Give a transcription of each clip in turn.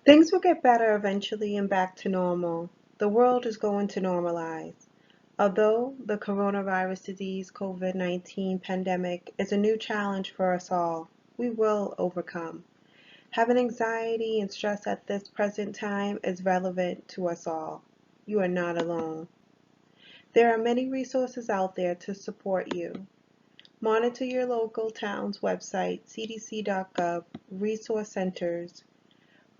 Things will get better eventually and back to normal. The world is going to normalize. Although the coronavirus disease COVID-19 pandemic is a new challenge for us all, we will overcome. Having anxiety and stress at this present time is relevant to us all. You are not alone. There are many resources out there to support you. Monitor your local town's website, cdc.gov, resource centers,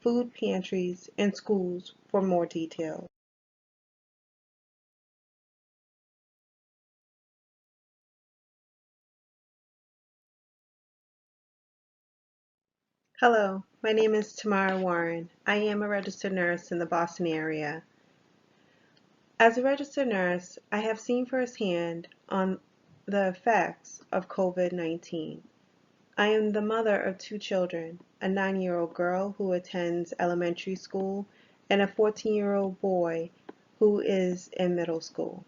food pantries, and schools for more details. Hello, my name is Tamara Warren. I am a registered nurse in the Boston area. As a registered nurse, I have seen firsthand on the effects of COVID-19. I am the mother of two children, a 9-year-old girl who attends elementary school and a 14-year-old boy who is in middle school.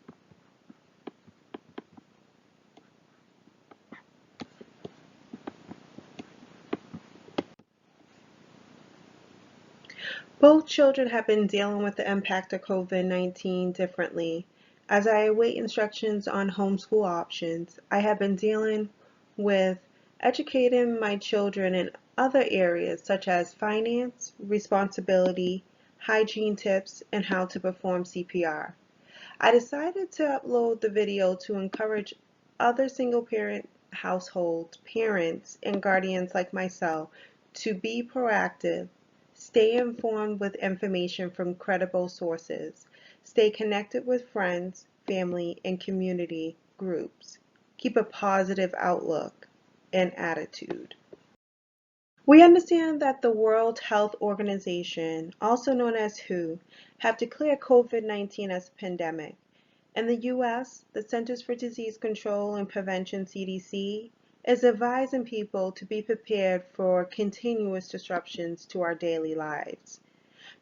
Both children have been dealing with the impact of COVID-19 differently. As I await instructions on homeschool options, I have been dealing with educating my children in other areas such as finance, responsibility, hygiene tips, and how to perform CPR. I decided to upload the video to encourage other single-parent households, parents, and guardians like myself to be proactive, stay informed with information from credible sources, stay connected with friends, family, and community groups, keep a positive outlook and attitude. We understand that the World Health Organization, also known as WHO, have declared COVID-19 as a pandemic. In the U.S., the Centers for Disease Control and Prevention (CDC) is advising people to be prepared for continuous disruptions to our daily lives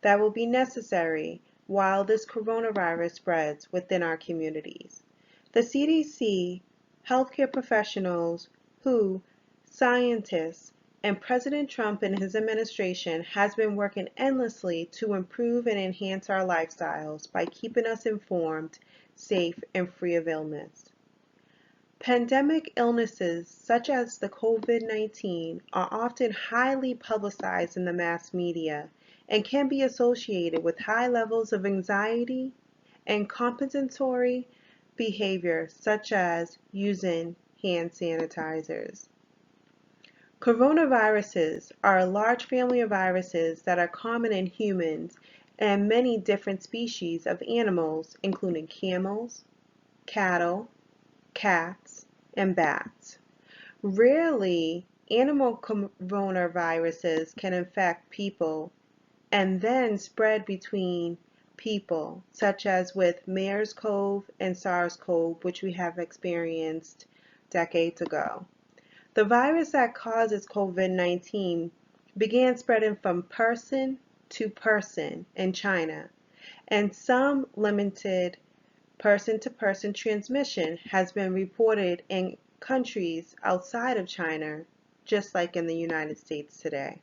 that will be necessary while this coronavirus spreads within our communities. The CDC, healthcare professionals, WHO, scientists, and President Trump and his administration has been working endlessly to improve and enhance our lifestyles by keeping us informed, safe, and free of illness. Pandemic illnesses such as the COVID-19 are often highly publicized in the mass media and can be associated with high levels of anxiety and compensatory behavior such as using hand sanitizers. Coronaviruses are a large family of viruses that are common in humans and many different species of animals, including camels, cattle, cats, and bats. Rarely, animal coronaviruses can infect people and then spread between people, such as with MERS-CoV and SARS-CoV, which we have experienced decades ago. The virus that causes COVID-19 began spreading from person to person in China, and some limited person-to-person transmission has been reported in countries outside of China, just like in the United States today.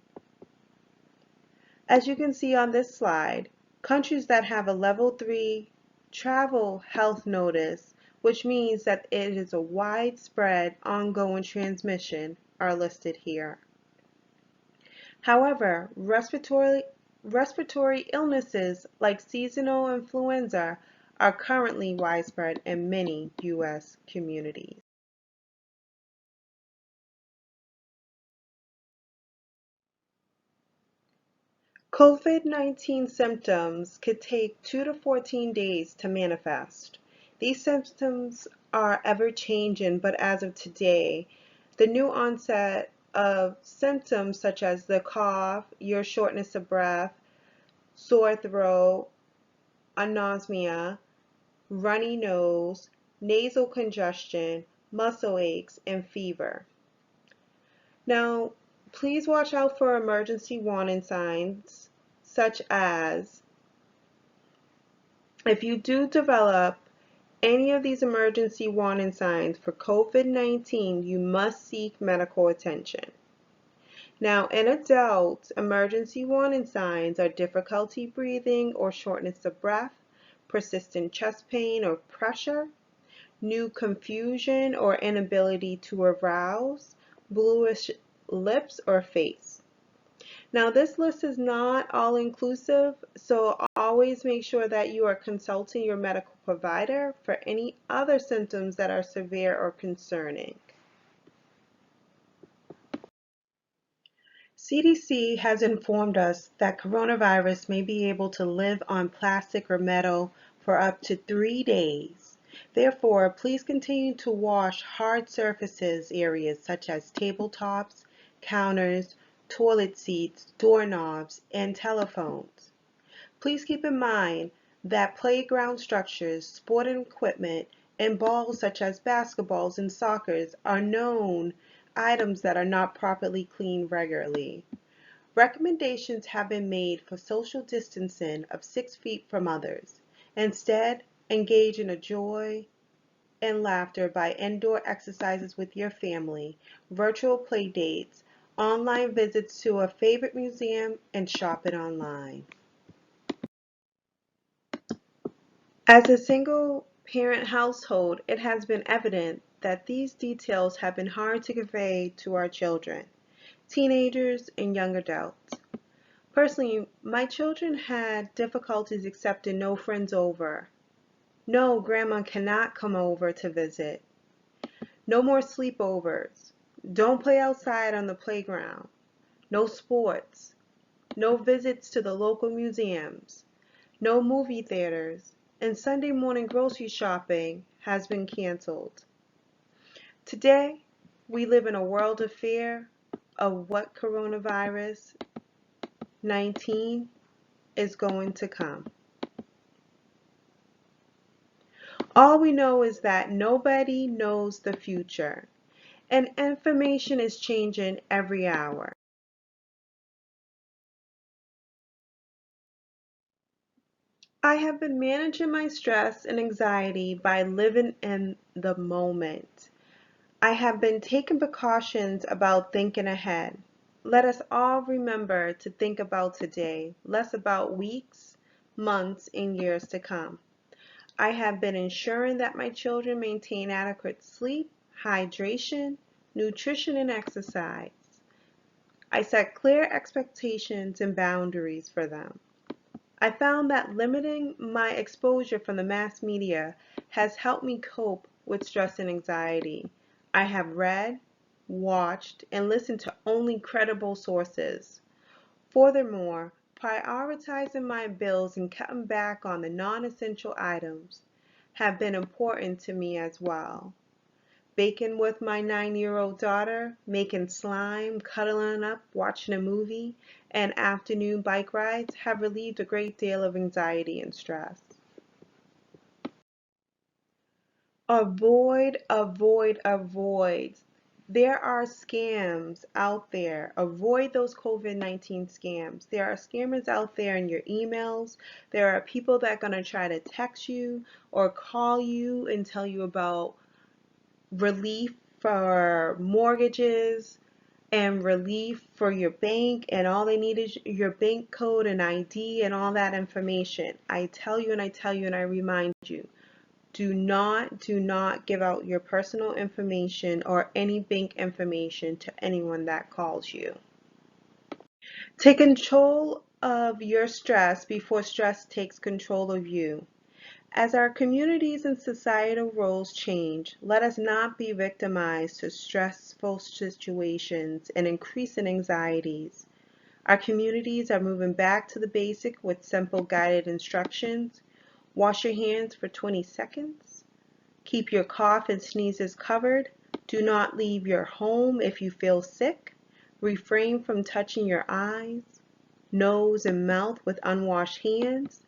As you can see on this slide, countries that have a level 3 travel health notice, which means that it is a widespread ongoing transmission, are listed here. However, respiratory illnesses like seasonal influenza are currently widespread in many U.S. communities. COVID-19 symptoms could take 2 to 14 days to manifest. These symptoms are ever-changing, but as of today, the new onset of symptoms such as the cough, your shortness of breath, sore throat, anosmia, runny nose, nasal congestion, muscle aches, and fever. Now, please watch out for emergency warning signs such as if you do develop any of these emergency warning signs for COVID-19, you must seek medical attention. Now, in adults, emergency warning signs are difficulty breathing or shortness of breath, persistent chest pain or pressure, new confusion or inability to arouse, bluish lips or face. Now, this list is not all inclusive, so always make sure that you are consulting your medical provider for any other symptoms that are severe or concerning. CDC has informed us that coronavirus may be able to live on plastic or metal for up to 3 days. Therefore, please continue to wash hard surfaces areas such as tabletops, counters, toilet seats, doorknobs, and telephones. Please keep in mind that playground structures, sporting equipment, and balls such as basketballs and soccers are known items that are not properly cleaned regularly. Recommendations have been made for social distancing of 6 feet from others. Instead, engage in a joy and laughter by indoor exercises with your family, virtual play dates, online visits to a favorite museum, and shopping online. As a single parent household, it has been evident that these details have been hard to convey to our children, teenagers, and young adults. Personally, my children had difficulties accepting no friends over. No, grandma cannot come over to visit. No more sleepovers. Don't play outside on the playground. No sports. No visits to the local museums. No movie theaters. And Sunday morning grocery shopping has been canceled. Today, we live in a world of fear of what coronavirus 19 is going to come. All we know is that nobody knows the future, and information is changing every hour. I have been managing my stress and anxiety by living in the moment. I have been taking precautions about thinking ahead. Let us all remember to think about today, less about weeks, months, and years to come. I have been ensuring that my children maintain adequate sleep, hydration, nutrition, and exercise. I set clear expectations and boundaries for them. I found that limiting my exposure from the mass media has helped me cope with stress and anxiety. I have read, watched, and listened to only credible sources. Furthermore, prioritizing my bills and cutting back on the non-essential items have been important to me as well. Baking with my 9-year-old daughter, making slime, cuddling up, watching a movie, and afternoon bike rides have relieved a great deal of anxiety and stress. Avoid, avoid, avoid. There are scams out there. Avoid those COVID-19 scams. There are scammers out there in your emails. There are people that are going to try to text you or call you and tell you about relief for mortgages and relief for your bank, and all they need is your bank code and ID and all that information. I tell you and I tell you and I remind you, do not give out your personal information or any bank information to anyone that calls you. Take control of your stress before stress takes control of you. As our communities and societal roles change, let us not be victimized to stressful situations and increasing anxieties. Our communities are moving back to the basic with simple guided instructions. Wash your hands for 20 seconds. Keep your cough and sneezes covered. Do not leave your home if you feel sick. Refrain from touching your eyes, nose, and mouth with unwashed hands.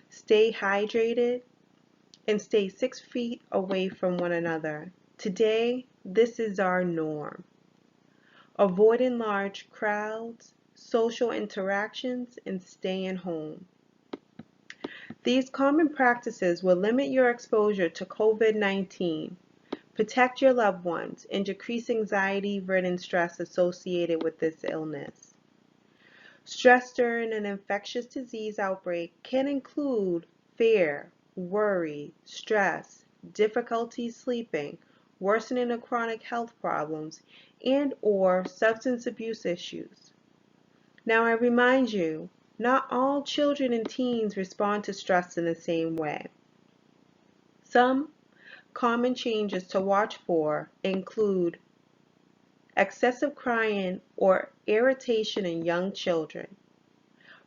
Stay hydrated and stay 6 feet away from one another. Today, this is our norm. Avoiding large crowds, social interactions, and staying home. These common practices will limit your exposure to COVID-19. Protect your loved ones and decrease anxiety-ridden stress associated with this illness. Stress during an infectious disease outbreak can include fear, worry, stress, difficulty sleeping, worsening of chronic health problems, and/or substance abuse issues. Now I remind you, not all children and teens respond to stress in the same way. Some common changes to watch for include excessive crying or irritation in young children,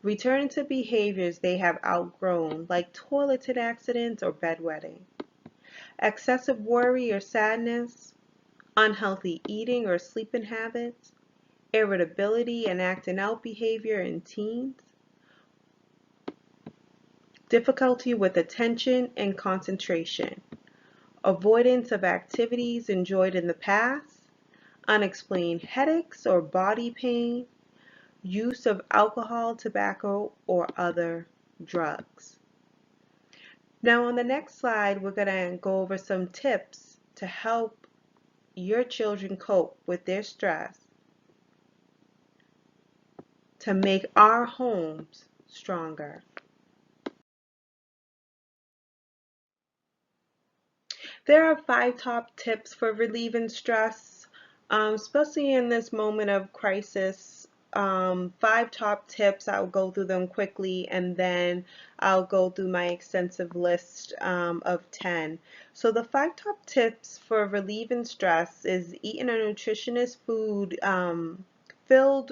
returning to behaviors they have outgrown, like toileted accidents or bedwetting, excessive worry or sadness, unhealthy eating or sleeping habits, irritability and acting out behavior in teens, difficulty with attention and concentration, avoidance of activities enjoyed in the past, unexplained headaches or body pain, use of alcohol, tobacco, or other drugs. Now on the next slide, we're going to go over some tips to help your children cope with their stress to make our homes stronger. There are 5 top tips for relieving stress, especially in this moment of crisis. 5 top tips. I'll go through them quickly and then I'll go through my extensive list of 10. So the 5 top tips for relieving stress is eating a nutritious food, fill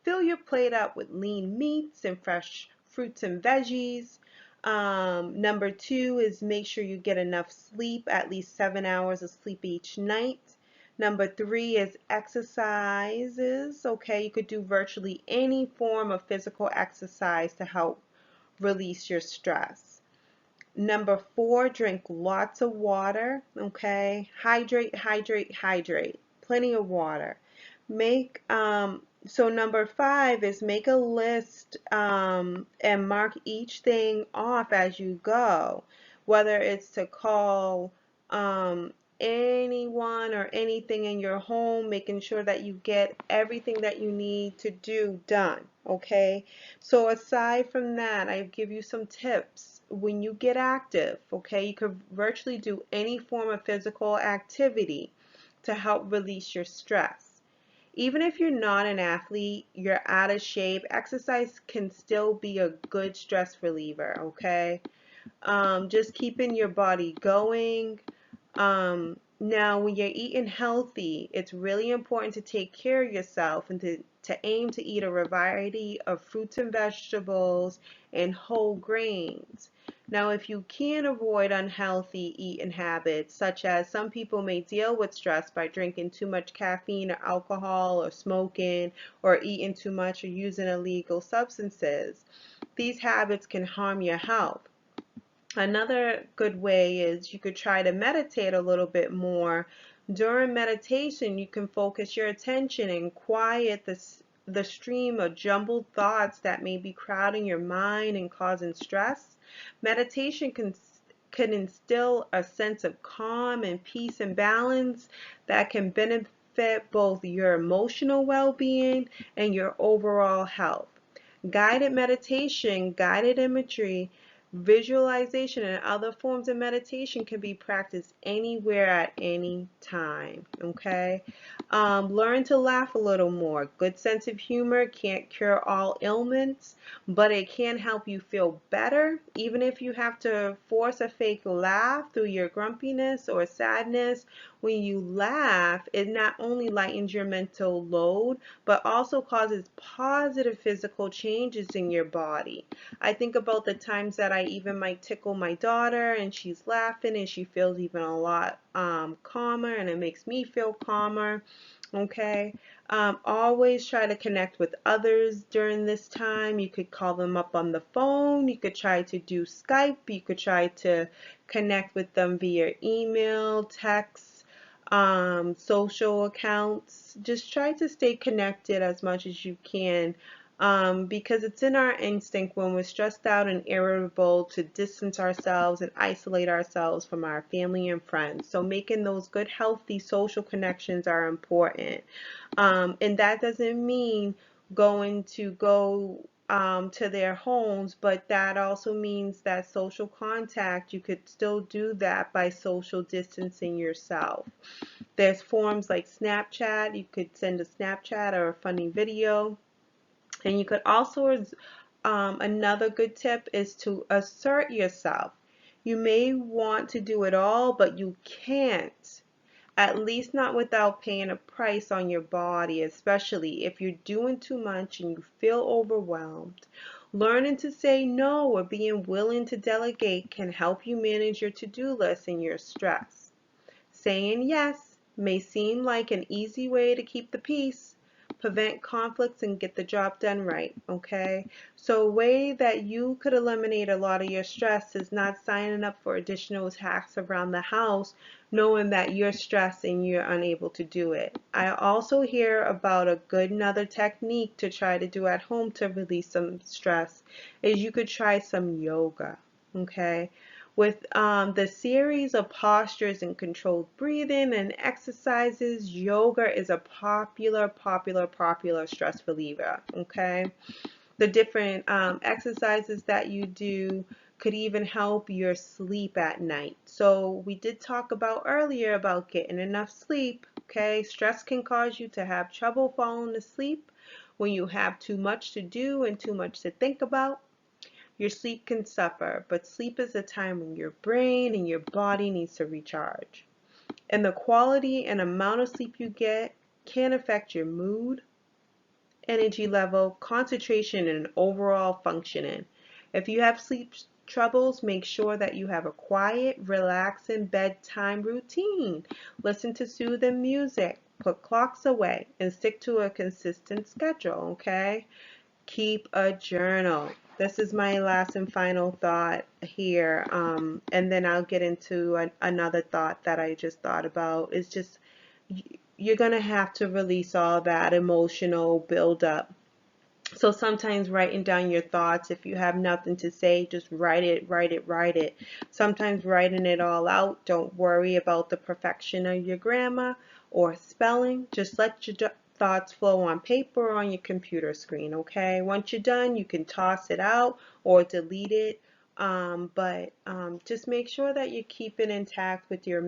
your plate up with lean meats and fresh fruits and veggies. Number 2 is make sure you get enough sleep, at least 7 hours of sleep each night. Number 3 is exercises. Okay, you could do virtually any form of physical exercise to help release your stress. Number 4, drink lots of water. Okay, hydrate, hydrate, hydrate. Plenty of water. So number 5 is make a list and mark each thing off as you go, whether it's to call anyone or anything in your home, making sure that you get everything that you need to do done. Okay, so aside from that, I give you some tips. When you get active, okay, you could virtually do any form of physical activity to help release your stress. Even if you're not an athlete, you're out of shape, exercise can still be a good stress reliever, okay? Just keeping your body going. Now, when you're eating healthy, it's really important to take care of yourself and to aim to eat a variety of fruits and vegetables and whole grains. Now, if you can avoid unhealthy eating habits, such as some people may deal with stress by drinking too much caffeine or alcohol or smoking or eating too much or using illegal substances, these habits can harm your health. Another good way is you could try to meditate a little bit more. During meditation, you can focus your attention and quiet the stream of jumbled thoughts that may be crowding your mind and causing stress. Meditation can instill a sense of calm and peace and balance that can benefit both your emotional well-being and your overall health. Guided meditation, guided imagery, visualization, and other forms of meditation can be practiced anywhere at any time. Okay, learn to laugh a little more. Good sense of humor can't cure all ailments, but it can help you feel better. Even if you have to force a fake laugh through your grumpiness or sadness, when you laugh, it not only lightens your mental load, but also causes positive physical changes in your body. I think about the times that I even might tickle my daughter and she's laughing and she feels even a lot calmer, and it makes me feel calmer. Okay, always try to connect with others during this time. You could call them up on the phone, you could try to do Skype, you could try to connect with them via email, text, social accounts. Just try to stay connected as much as you can because it's in our instinct when we're stressed out and irritable to distance ourselves and isolate ourselves from our family and friends. So making those good, healthy social connections are important. And that doesn't mean going to go to their homes, but that also means that social contact, you could still do that by social distancing yourself. There's forms like Snapchat. You could send a Snapchat or a funny video. And you could also, another good tip is to assert yourself. You may want to do it all, but you can't. At least not without paying a price on your body, especially if you're doing too much and you feel overwhelmed. Learning to say no or being willing to delegate can help you manage your to-do list and your stress. Saying yes may seem like an easy way to keep the peace, prevent conflicts, and get the job done right, okay? So a way that you could eliminate a lot of your stress is not signing up for additional tasks around the house, knowing that you're stressed and you're unable to do it. I also hear about a good another technique to try to do at home to release some stress is you could try some yoga, okay? With the series of postures and controlled breathing and exercises, yoga is a popular stress reliever, okay? The different exercises that you do could even help your sleep at night. So we did talk about earlier about getting enough sleep, okay? Stress can cause you to have trouble falling asleep when you have too much to do and too much to think about. Your sleep can suffer, but sleep is a time when your brain and your body needs to recharge. And the quality and amount of sleep you get can affect your mood, energy level, concentration, and overall functioning. If you have sleep troubles, make sure that you have a quiet, relaxing bedtime routine. Listen to soothing music, put clocks away, and stick to a consistent schedule, okay? Keep a journal. This is my last and final thought here, and then I'll get into another thought that I just thought about. Is just you're gonna have to release all that emotional buildup. So sometimes writing down your thoughts, if you have nothing to say, just write it, write it, write it. Sometimes writing it all out, don't worry about the perfection of your grammar or spelling. Just let your thoughts flow on paper or on your computer screen, okay? Once you're done, you can toss it out or delete it. But just make sure that you keep it intact with your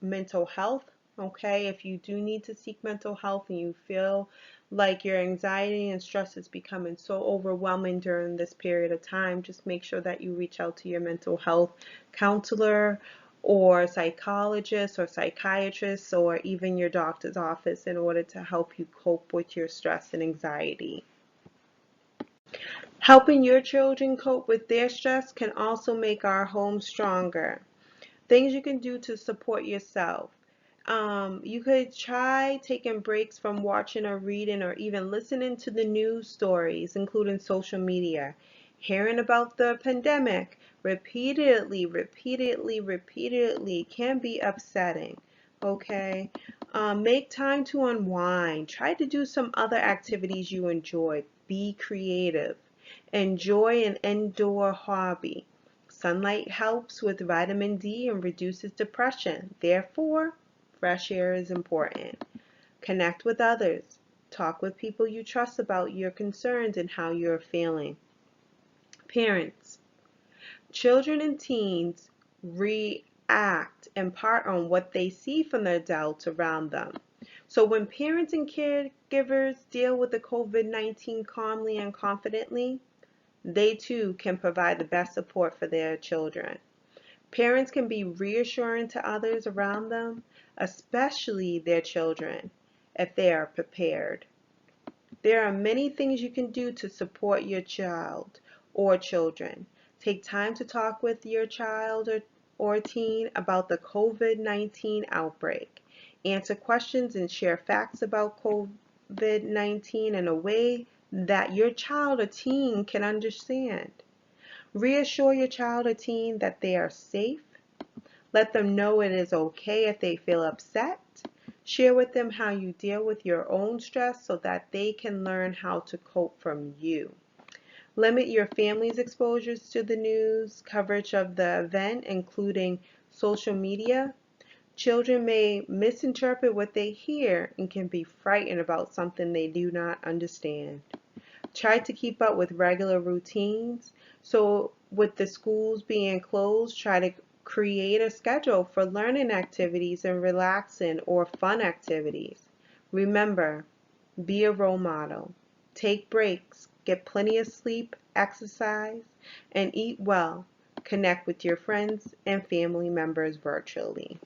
mental health, okay? If you do need to seek mental health and you feel like your anxiety and stress is becoming so overwhelming during this period of time, just make sure that you reach out to your mental health counselor or psychologist or psychiatrist or even your doctor's office in order to help you cope with your stress and anxiety. Helping your children cope with their stress can also make our home stronger. Things you can do to support yourself. You could try taking breaks from watching or reading or even listening to the news stories, including social media. Hearing about the pandemic repeatedly can be upsetting. Okay? Make time to unwind. Try to do some other activities you enjoy. Be creative. Enjoy an indoor hobby. Sunlight helps with vitamin D and reduces depression. Therefore, fresh air is important. Connect with others. Talk with people you trust about your concerns and how you're feeling. Parents, children and teens react in part on what they see from the adults around them. So when parents and caregivers deal with the COVID-19 calmly and confidently, they too can provide the best support for their children. Parents can be reassuring to others around them, especially their children, if they are prepared. There are many things you can do to support your child or children. Take time to talk with your child or teen about the COVID-19 outbreak. Answer questions and share facts about COVID-19 in a way that your child or teen can understand. Reassure your child or teen that they are safe. Let them know it is okay if they feel upset. Share with them how you deal with your own stress so that they can learn how to cope from you. Limit your family's exposures to the news coverage of the event, including social media. Children may misinterpret what they hear and can be frightened about something they do not understand. Try to keep up with regular routines. So, with the schools being closed, try to create a schedule for learning activities and relaxing or fun activities. Remember, be a role model. Take breaks, get plenty of sleep, exercise, and eat well. Connect with your friends and family members virtually.